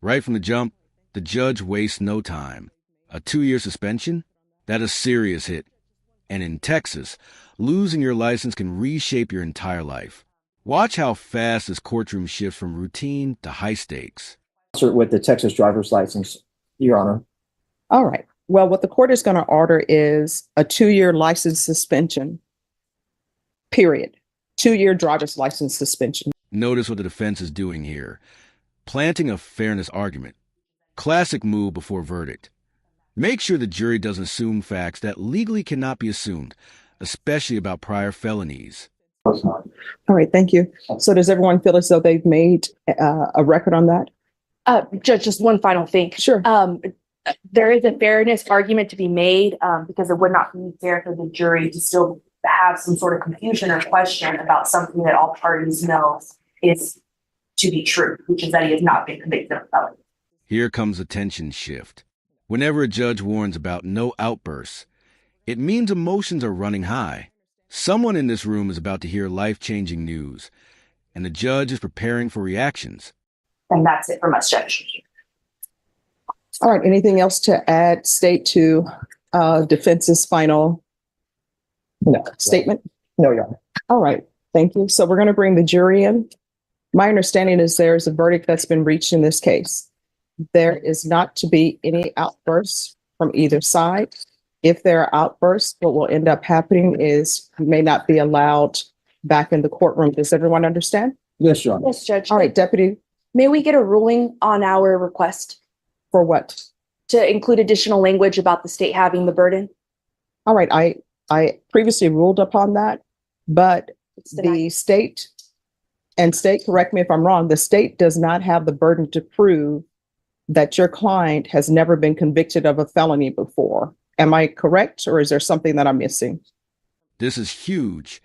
Right from the jump, the judge wastes no time. A 2-year suspension? That's a serious hit. And in Texas, losing your license can reshape your entire life. Watch how fast this courtroom shifts from routine to high stakes. With the Texas driver's license, Your Honor. All right. Well, what the court is going to order is a 2-year license suspension, period. 2-year driver's license suspension. Notice what the defense is doing here. Planting a fairness argument. Classic move before verdict. Make sure the jury doesn't assume facts that legally cannot be assumed, especially about prior felonies. All right, thank you. So does everyone feel as though they've made a record on that? Judge, just one final thing. Sure. There is a fairness argument to be made because it would not be fair for the jury to still have some sort of confusion or question about something that all parties know is to be true, which is that he has not been convicted of a felony. Here comes a tension shift. Whenever a judge warns about no outbursts, it means emotions are running high. Someone in this room is about to hear life-changing news, and the judge is preparing for reactions. And that's it from us, Judge. All right, anything else to add, state, to defense's final statement? No, Your Honor. All right, thank you. So we're going to bring the jury in. My understanding is there's a verdict that's been reached in this case. There is not to be any outbursts from either side. If there are outbursts, what will end up happening is you may not be allowed back in the courtroom. Does everyone understand? Yes, Your Honor. Yes, Judge. All right, Deputy, May we get a ruling on our request for what? to include additional language about the state having the burden? All right, I previously ruled upon that, but the state, correct me if I'm wrong, the state does not have the burden to prove that your client has never been convicted of a felony before. Am I correct, or is there something that I'm missing? This is huge.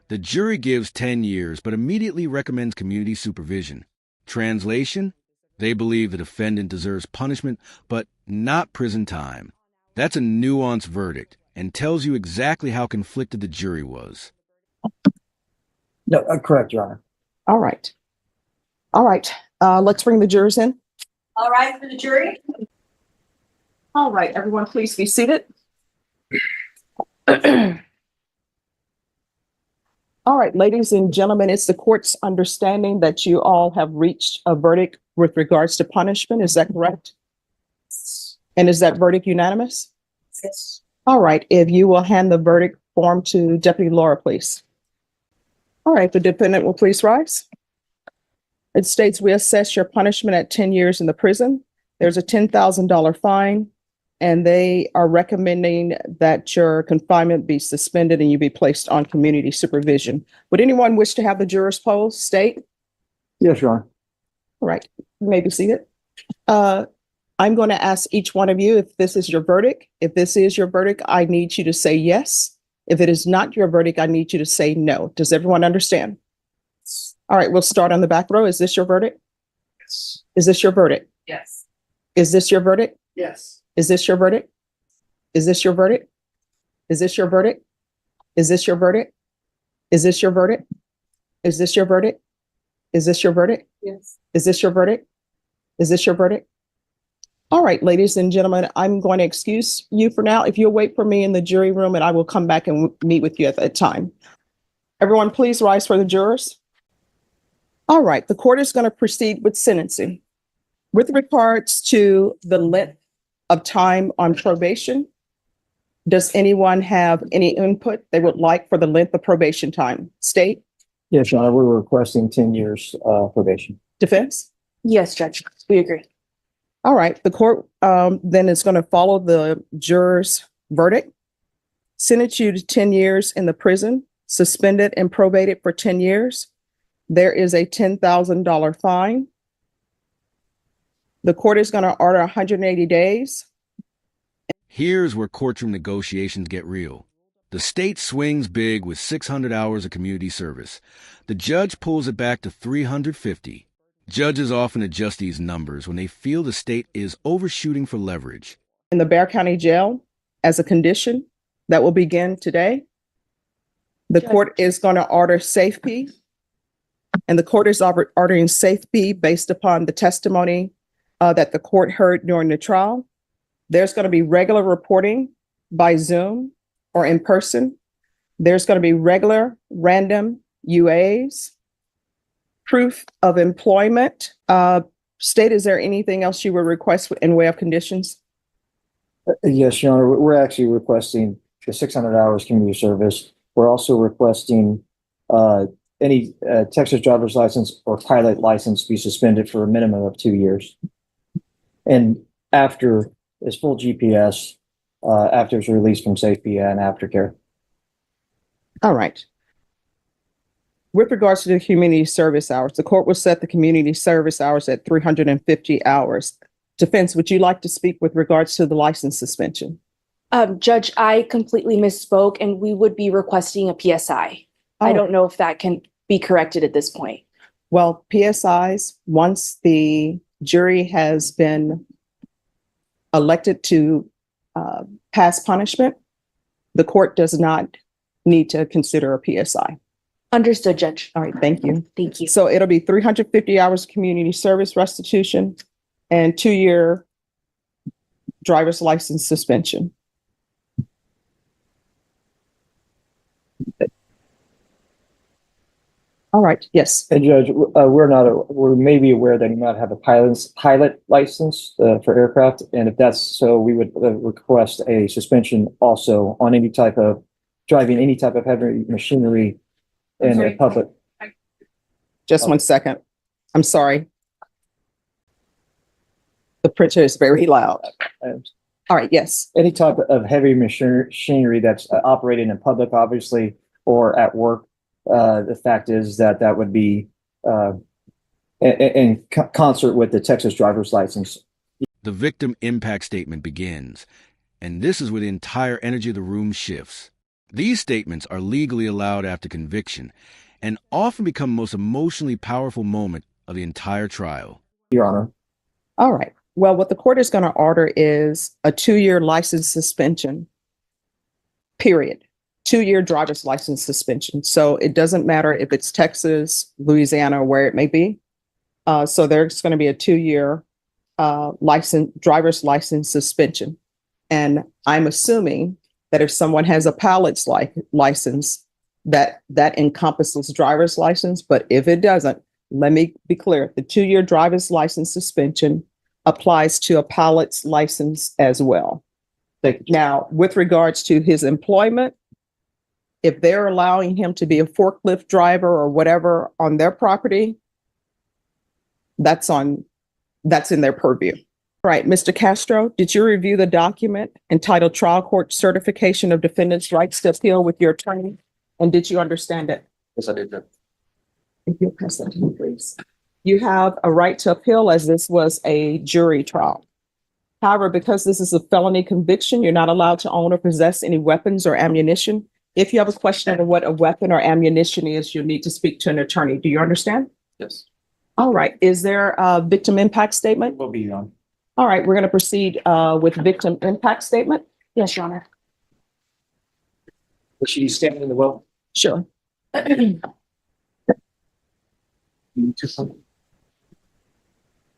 The jury gives 10 years, but immediately recommends community supervision. Translation? They believe the defendant deserves punishment, but not prison time. That's a nuanced verdict and tells you exactly how conflicted the jury was. No, correct, Your Honor. All right. All right. Let's bring the jurors in. All right, for the jury. All right, everyone, please be seated. All right, ladies and gentlemen, it's the court's understanding that you all have reached a verdict with regards to punishment. Is that correct? And is that verdict unanimous? Yes. All right, if you will hand the verdict form to Deputy Laura, please. All right, the defendant will please rise. It states we assess your punishment at 10 years in the prison. There's a $10,000 fine, and they are recommending that your confinement be suspended and you be placed on community supervision. Would anyone wish to have the jurors poll state? Yes, Your Honor. All right, you may be seated. I'm going to ask each one of you if this is your verdict. If this is your verdict, I need you to say yes. If it is not your verdict, I need you to say no. Does everyone understand? All right, we'll start on the back row. Is this your verdict? Yes. Is this your verdict? Yes. Is this your verdict? Yes. Is this your verdict? Is this your verdict? Is this your verdict? Is this your verdict? Is this your verdict? Is this your verdict? Is this your verdict? Yes. Is this your verdict? Is this your verdict? All right, ladies and gentlemen, I'm going to excuse you for now. If you'll wait for me in the jury room, and I will come back and meet with you at that time. Everyone, please rise for the jurors. All right, the court is going to proceed with sentencing. With regards to the length of time on probation, does anyone have any input they would like for the length of probation time? State? Yes, Your Honor. We're requesting 10 years probation. Defense? Yes, Judge. We agree. All right, the court then is going to follow the juror's verdict, sentence you to 10 years in the prison, suspended and probated for 10 years. There is a $10,000 fine. The court is going to order 180 days. Here's where courtroom negotiations get real. The state swings big with 600 hours of community service. The judge pulls it back to 350. Judges often adjust these numbers when they feel the state is overshooting for leverage. In the Bexar County Jail, as a condition that will begin today, the court is going to order safety. And the court is ordering safety based upon the testimony that the court heard during the trial. There's going to be regular reporting by Zoom or in person. There's going to be regular random UAs, proof of employment. State, is there anything else you would request in way of conditions? Yes, Your Honor, we're actually requesting the 600 hours community service. We're also requesting any Texas driver's license or pilot license be suspended for a minimum of 2 years. And after is full GPS, after it's released from safety and aftercare. All right. With regards to the community service hours, the court will set the community service hours at 350 hours. Defense, would you like to speak with regards to the license suspension? Judge, I completely misspoke and we would be requesting a PSI. I Oh. don't know if that can be corrected at this point. Well, PSIs, once the jury has been elected to pass punishment, the court does not need to consider a PSI. Understood, Judge. All right, thank you. Thank you. So it'll be 350 hours community service restitution and 2-year driver's license suspension. All right, yes. And Judge, we're maybe aware that you might have a pilot license for aircraft. And if that's so, we would request a suspension also on any type of driving any type of heavy machinery in a public. Just 1 second. I'm sorry. The printer is very loud. All right, yes. Any type of heavy machinery that's operating in public, obviously, or at work. The fact is that that would be in concert with the Texas driver's license. The victim impact statement begins, and this is where the entire energy of the room shifts. These statements are legally allowed after conviction and often become the most emotionally powerful moment of the entire trial. Your Honor. All right. Well, what the court is going to order is a 2-year license suspension, period. 2-year driver's license suspension. So it doesn't matter if it's Texas, Louisiana, or where it may be. So there's going to be a 2-year driver's license suspension. And I'm assuming that if someone has a pilot's license, that encompasses driver's license. But if it doesn't, let me be clear, the 2-year driver's license suspension applies to a pilot's license as well. Now, with regards to his employment, if they're allowing him to be a forklift driver or whatever on their property, that's in their purview. All right, Mr. Castro, did you review the document entitled Trial Court Certification of Defendant's Rights to Appeal with your attorney? And did you understand it? Yes, I did. If you'll pass that to me, please. You have a right to appeal as this was a jury trial. However, because this is a felony conviction, you're not allowed to own or possess any weapons or ammunition. If you have a question on what a weapon or ammunition is, you'll need to speak to an attorney. Do you understand? Yes. All right. Is there a victim impact statement? Will be on. All right. We're going to proceed with victim impact statement. Yes, Your Honor. Was she standing in the well? Sure.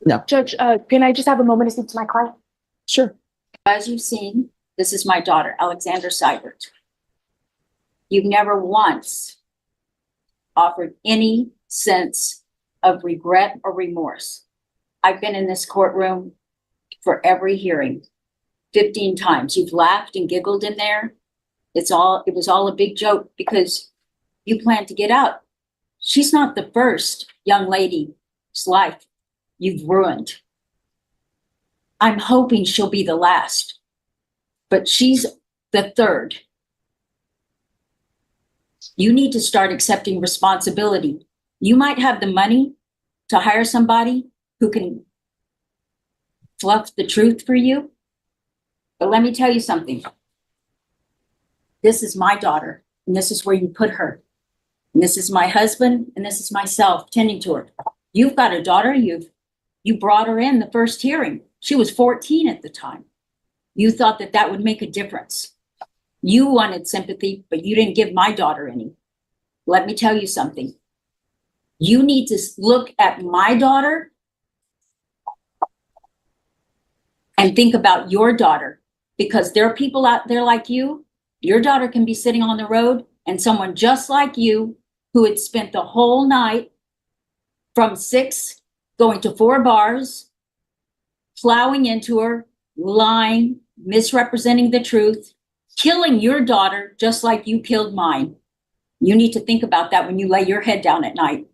No. Judge, can I just have a moment to speak to my client? Sure. As you've seen, this is my daughter, Alexandra Seibert. You've never once offered any sense of regret or remorse. I've been in this courtroom for every hearing 15 times. You've laughed and giggled in there. It was all a big joke because you plan to get out. She's not the first young lady's life you've ruined. I'm hoping she'll be the last, but she's the third. You need to start accepting responsibility. You might have the money to hire somebody who can fluff the truth for you, but let me tell you something. This is my daughter, and this is where you put her. And this is my husband, and this is myself tending to her. You've got a daughter, you brought her in the first hearing. She was 14 at the time. You thought that would make a difference. You wanted sympathy, but you didn't give my daughter any. Let me tell you something. You need to look at my daughter and think about your daughter, because there are people out there like you. Your daughter can be sitting on the road and someone just like you who had spent the whole night from 6 going to 4 bars, plowing into her, lying, misrepresenting the truth, killing your daughter just like you killed mine. You need to think about that when you lay your head down at night,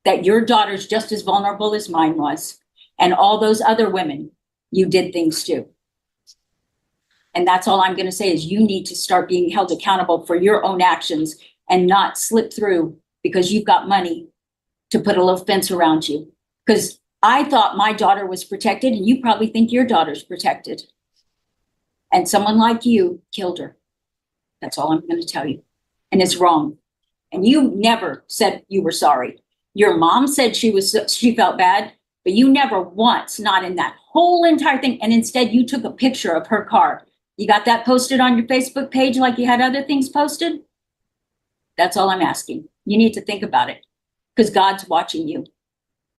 that your daughter's just as vulnerable as mine was. And all those other women, you did things to. And that's all I'm going to say is you need to start being held accountable for your own actions and not slip through because you've got money to put a little fence around you. Because I thought my daughter was protected, and you probably think your daughter's protected. And someone like you killed her. That's all I'm going to tell you. And it's wrong. And you never said you were sorry. Your mom said she felt bad, but you never once, not in that whole entire thing. And instead you took a picture of her car. You got that posted on your Facebook page like you had other things posted? That's all I'm asking. You need to think about it because God's watching you.